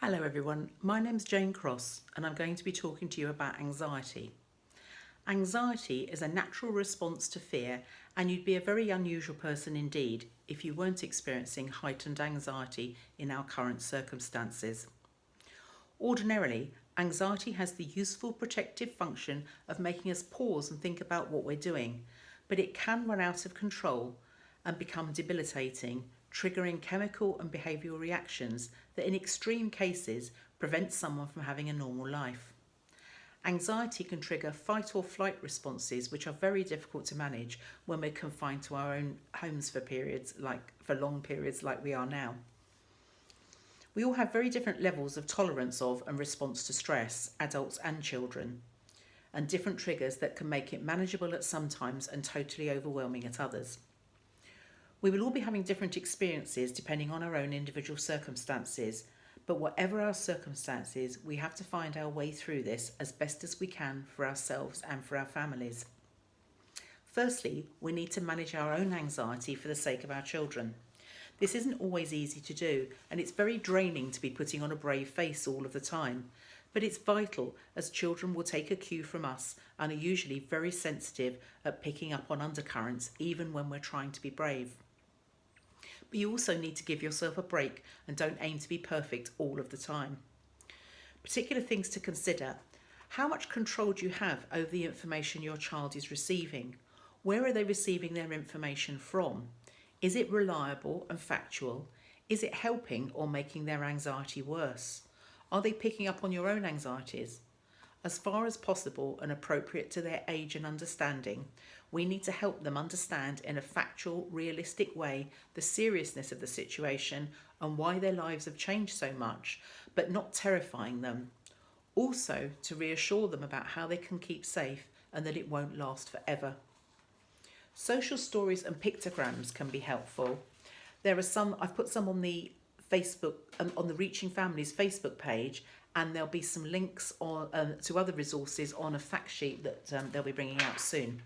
Hello everyone, my name's Jane Cross and I'm going to be talking to you about anxiety. Anxiety is a natural response to fear, and you'd be a very unusual person indeed if you weren't experiencing heightened anxiety in our current circumstances. Ordinarily, anxiety has the useful protective function of making us pause and think about what we're doing, but it can run out of control and become debilitating, triggering chemical and behavioural reactions that in extreme cases prevent someone from having a normal life. Anxiety can trigger fight or flight responses which are very difficult to manage when we're confined to our own homes for long periods like we are now. We all have very different levels of tolerance of and response to stress, adults and children, and different triggers that can make it manageable at some times and totally overwhelming at others. We will all be having different experiences depending on our own individual circumstances, but whatever our circumstances, we have to find our way through this as best as we can for ourselves and for our families. Firstly, we need to manage our own anxiety for the sake of our children. This isn't always easy to do, and it's very draining to be putting on a brave face all of the time. But it's vital, as children will take a cue from us and are usually very sensitive at picking up on undercurrents even when we're trying to be brave. But you also need to give yourself a break and don't aim to be perfect all of the time. Particular things to consider: how much control do you have over the information your child is receiving? Where are they receiving their information from? Is it reliable and factual? Is it helping or making their anxiety worse? Are they picking up on your own anxieties? As far as possible and appropriate to their age and understanding, we need to help them understand in a factual, realistic way the seriousness of the situation and why their lives have changed so much, but not terrifying them. Also, to reassure them about how they can keep safe and that it won't last forever. Social stories and pictograms can be helpful. I've put some on the Facebook, on the Reaching Families Facebook page, and there'll be some links to other resources on a fact sheet that they'll be bringing out soon.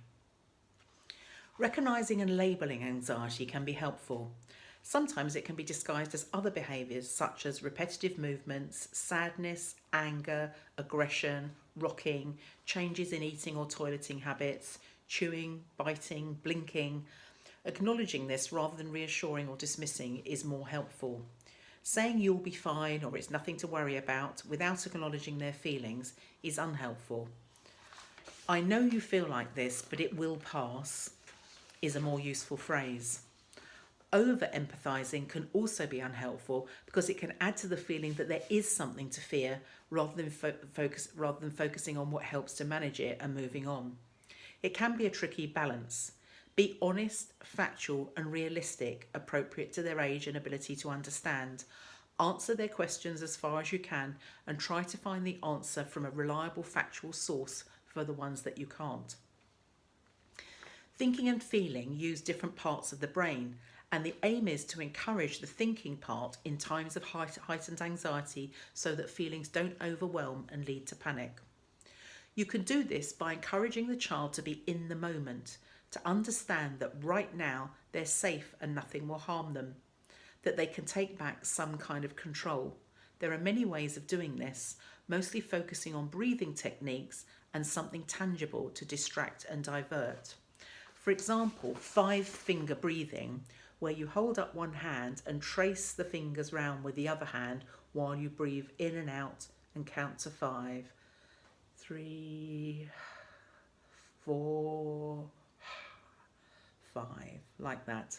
Recognising and labelling anxiety can be helpful. Sometimes it can be disguised as other behaviours such as repetitive movements, sadness, anger, aggression, rocking, changes in eating or toileting habits, chewing, biting, blinking. Acknowledging this rather than reassuring or dismissing is more helpful. Saying you'll be fine or it's nothing to worry about without acknowledging their feelings is unhelpful. I know you feel like this, but it will pass is a more useful phrase. Over-empathising can also be unhelpful because it can add to the feeling that there is something to fear rather than focusing on what helps to manage it and moving on. It can be a tricky balance. Be honest, factual and realistic, appropriate to their age and ability to understand. Answer their questions as far as you can and try to find the answer from a reliable factual source for the ones that you can't. Thinking and feeling use different parts of the brain, and the aim is to encourage the thinking part in times of heightened anxiety so that feelings don't overwhelm and lead to panic. You can do this by encouraging the child to be in the moment, to understand that right now they're safe and nothing will harm them, that they can take back some kind of control. There are many ways of doing this, mostly focusing on breathing techniques and something tangible to distract and divert. For example, 5-finger breathing, where you hold up one hand and trace the fingers round with the other hand while you breathe in and out and count to 5. 3, 4, 5, like that.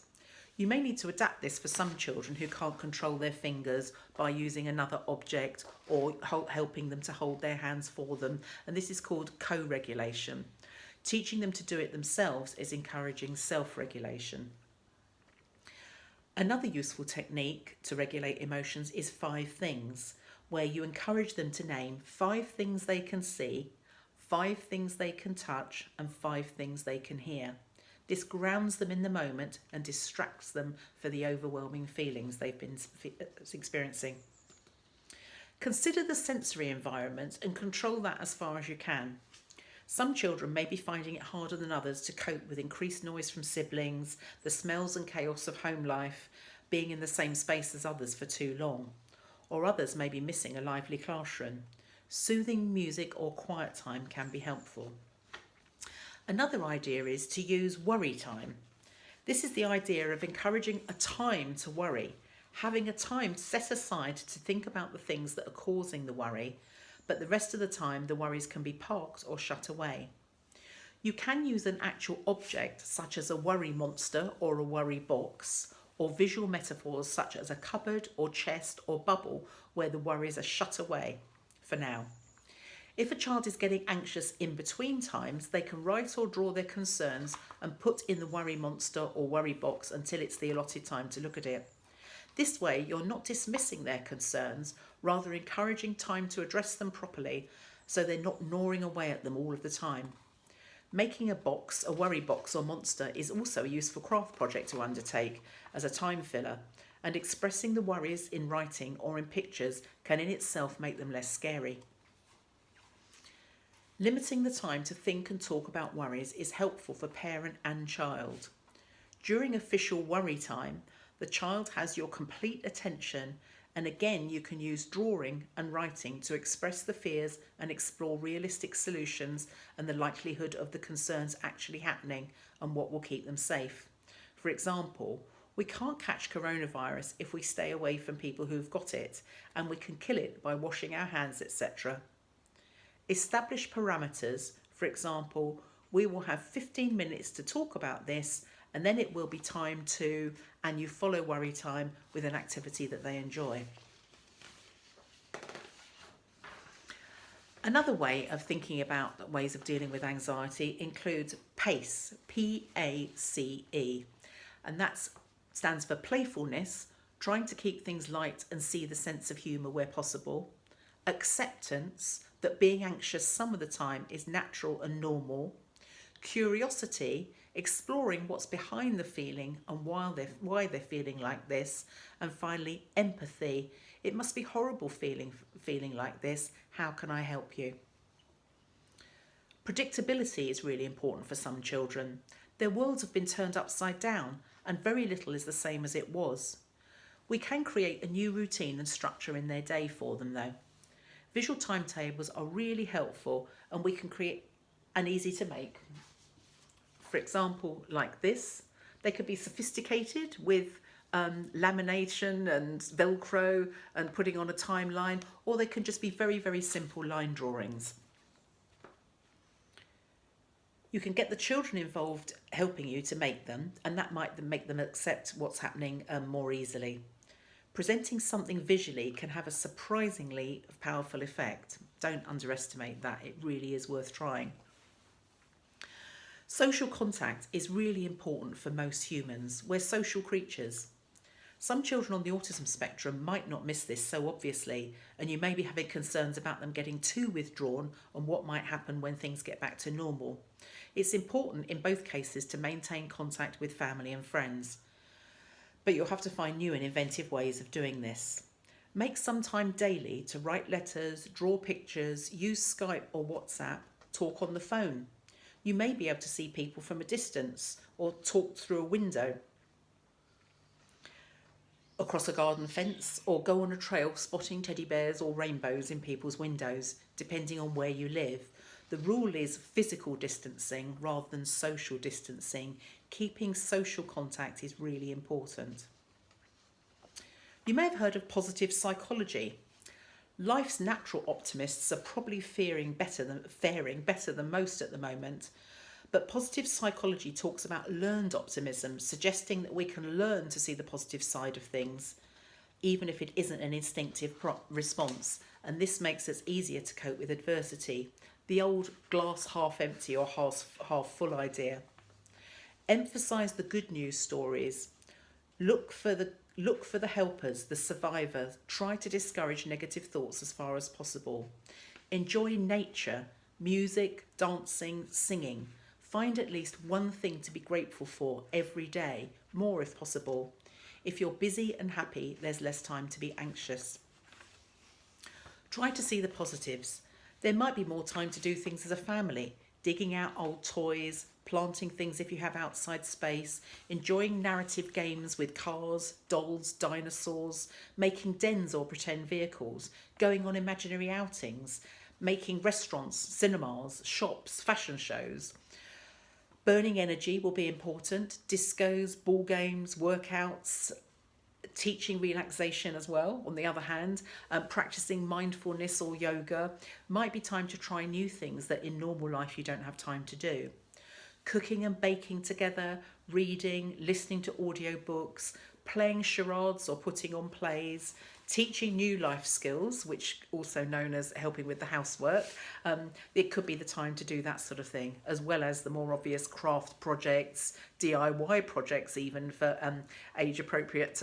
You may need to adapt this for some children who can't control their fingers by using another object or helping them to hold their hands for them, and this is called co-regulation. Teaching them to do it themselves is encouraging self-regulation. Another useful technique to regulate emotions is 5 things, where you encourage them to name 5 things they can see, 5 things they can touch, and 5 things they can hear. This grounds them in the moment and distracts them for the overwhelming feelings they've been experiencing. Consider the sensory environment and control that as far as you can. Some children may be finding it harder than others to cope with increased noise from siblings, the smells and chaos of home life, being in the same space as others for too long. or others may be missing a lively classroom. Soothing music or quiet time can be helpful. Another idea is to use worry time. This is the idea of encouraging a time to worry, having a time set aside to think about the things that are causing the worry, but the rest of the time the worries can be parked or shut away. You can use an actual object such as a worry monster or a worry box, or visual metaphors such as a cupboard or chest or bubble where the worries are shut away for now. If a child is getting anxious in between times, they can write or draw their concerns and put in the worry monster or worry box until it's the allotted time to look at it. This way, you're not dismissing their concerns, rather encouraging time to address them properly so they're not gnawing away at them all of the time. Making a box, a worry box or monster, is also a useful craft project to undertake as a time filler, and expressing the worries in writing or in pictures can in itself make them less scary. Limiting the time to think and talk about worries is helpful for parent and child. During official worry time, the child has your complete attention, and again you can use drawing and writing to express the fears and explore realistic solutions and the likelihood of the concerns actually happening and what will keep them safe. For example, we can't catch coronavirus if we stay away from people who've got it, and we can kill it by washing our hands, etc. Establish parameters. For example, we will have 15 minutes to talk about this, and then it will be time to, and you follow worry time with an activity that they enjoy. Another way of thinking about ways of dealing with anxiety includes PACE, P-A-C-E, and that stands for playfulness, trying to keep things light and see the sense of humour where possible. Acceptance, that being anxious some of the time is natural and normal. Curiosity, exploring what's behind the feeling and why they're feeling like this. And finally, empathy. It must be horrible feeling like this. How can I help you? Predictability is really important for some children. Their worlds have been turned upside down and very little is the same as it was. We can create a new routine and structure in their day for them though. Visual timetables are really helpful and we can create and easy to make. For example, like this, they could be sophisticated with lamination and Velcro and putting on a timeline, or they can just be very, very simple line drawings. You can get the children involved helping you to make them, and that might make them accept what's happening more easily. Presenting something visually can have a surprisingly powerful effect. Don't underestimate that, it really is worth trying. Social contact is really important for most humans. We're social creatures. Some children on the autism spectrum might not miss this so obviously, and you may be having concerns about them getting too withdrawn and what might happen when things get back to normal. It's important in both cases to maintain contact with family and friends, but you'll have to find new and inventive ways of doing this. Make some time daily to write letters, draw pictures, use Skype or WhatsApp, talk on the phone. You may be able to see people from a distance or talk through a window, across a garden fence, or go on a trail spotting teddy bears or rainbows in people's windows, depending on where you live. The rule is physical distancing rather than social distancing. Keeping social contact is really important. You may have heard of positive psychology. Life's natural optimists are probably faring better than most at the moment. But positive psychology talks about learned optimism, suggesting that we can learn to see the positive side of things, even if it isn't an instinctive response. And this makes it easier to cope with adversity. The old glass half empty or half full idea. Emphasise the good news stories. Look for the helpers, the survivors. Try to discourage negative thoughts as far as possible. Enjoy nature, music, dancing, singing. Find at least one thing to be grateful for every day, more if possible. If you're busy and happy, there's less time to be anxious. Try to see the positives. There might be more time to do things as a family, digging out old toys, planting things if you have outside space, enjoying narrative games with cars, dolls, dinosaurs, making dens or pretend vehicles, going on imaginary outings, making restaurants, cinemas, shops, fashion shows. Burning energy will be important, discos, ball games, workouts, teaching relaxation as well. On the other hand, practicing mindfulness or yoga might be time to try new things that in normal life you don't have time to do. Cooking and baking together, reading, listening to audiobooks, playing charades or putting on plays, teaching new life skills, which also known as helping with the housework. It could be the time to do that sort of thing, as well as the more obvious craft projects, DIY projects, even for age appropriate,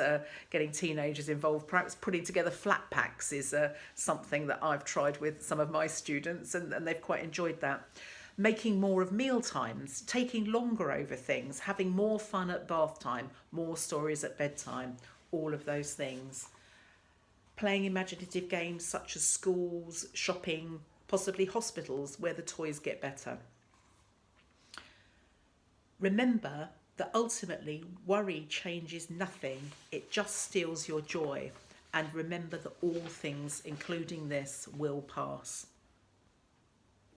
getting teenagers involved. Perhaps putting together flat packs is something that I've tried with some of my students, and they've quite enjoyed that. Making more of meal times, taking longer over things, having more fun at bath time, more stories at bedtime, all of those things. Playing imaginative games such as schools, shopping, possibly hospitals where the toys get better. Remember that ultimately worry changes nothing, it just steals your joy. And remember that all things, including this, will pass.